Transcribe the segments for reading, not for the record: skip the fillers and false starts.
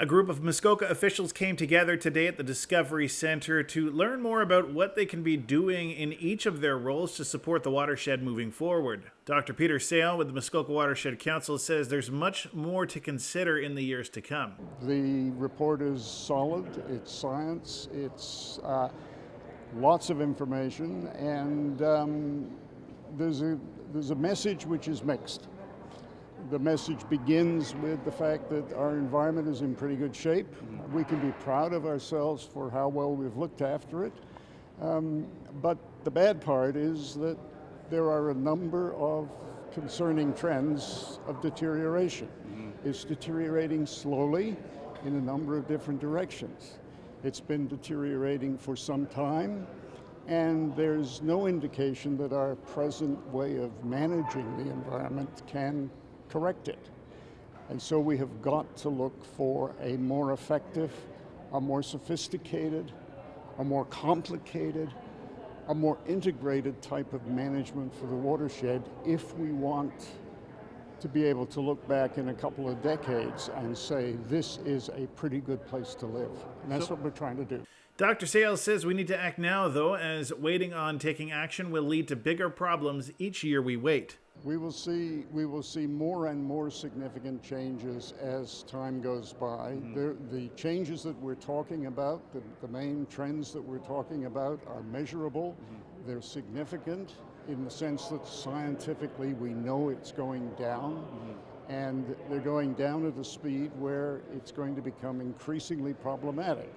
A group of Muskoka officials came together today at the Discovery Center to learn more about what they can be doing in each of their roles to support the watershed moving forward. Dr. Peter Sale with the Muskoka Watershed Council says there's much more to consider in the years to come. The report is solid, it's science, it's lots of information, and there's a message which is mixed. The message begins with the fact that our environment is in pretty good shape. We can be proud of ourselves for how well we've looked after it. But the bad part is that there are a number of concerning trends of deterioration. It's deteriorating slowly in a number of different directions. It's been deteriorating for some time, and there's no indication that our present way of managing the environment can correct it. And so we have got to look for a more effective, a more sophisticated, a more complicated, a more integrated type of management for the watershed if we want to be able to look back in a couple of decades and say this is a pretty good place to live. And that's what we're trying to do. Dr. Sales says we need to act now, though, as waiting on taking action will lead to bigger problems each year we wait. We will see more and more significant changes as time goes by. The changes that we're talking about, the main trends that we're talking about are measurable. They're significant in the sense that scientifically we know it's going down, and they're going down at a speed where it's going to become increasingly problematic.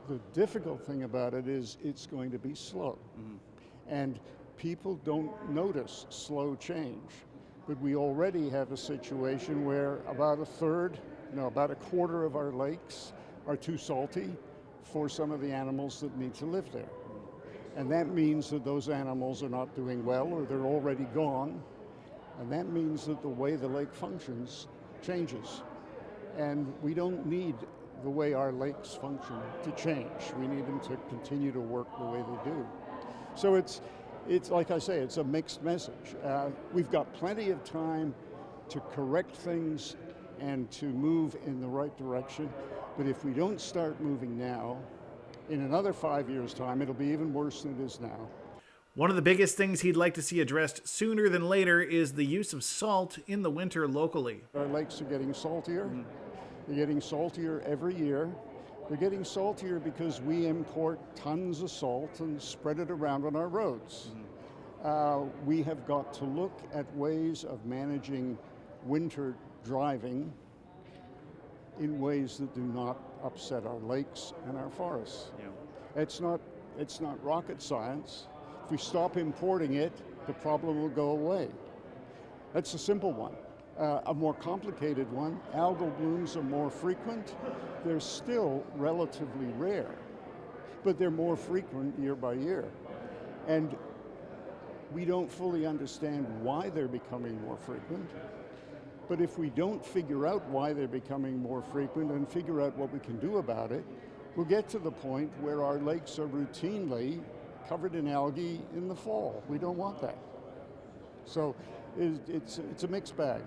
The difficult thing about it is it's going to be slow. And people don't notice slow change. But we already have a situation where about a quarter of our lakes are too salty for some of the animals that need to live there. And that means that those animals are not doing well, or they're already gone. And that means that the way the lake functions changes. And we don't need the way our lakes function to change. We need them to continue to work the way they do. So it's like I say, it's a mixed message. We've got plenty of time to correct things and to move in the right direction. But if we don't start moving now, in another 5 years' time, it'll be even worse than it is now. One of the biggest things he'd like to see addressed sooner than later is the use of salt in the winter locally. Our lakes are getting saltier. They're getting saltier every year. They're getting saltier because we import tons of salt and spread it around on our roads. We have got to look at ways of managing winter driving in ways that do not upset our lakes and our forests. It's not rocket science. If we stop importing it, the problem will go away. That's a simple one. A more complicated one, algal blooms are more frequent. They're still relatively rare, but they're more frequent year by year. And we don't fully understand why they're becoming more frequent. But if we don't figure out why they're becoming more frequent and figure out what we can do about it, we'll get to the point where our lakes are routinely covered in algae in the fall. We don't want that. So it's a mixed bag.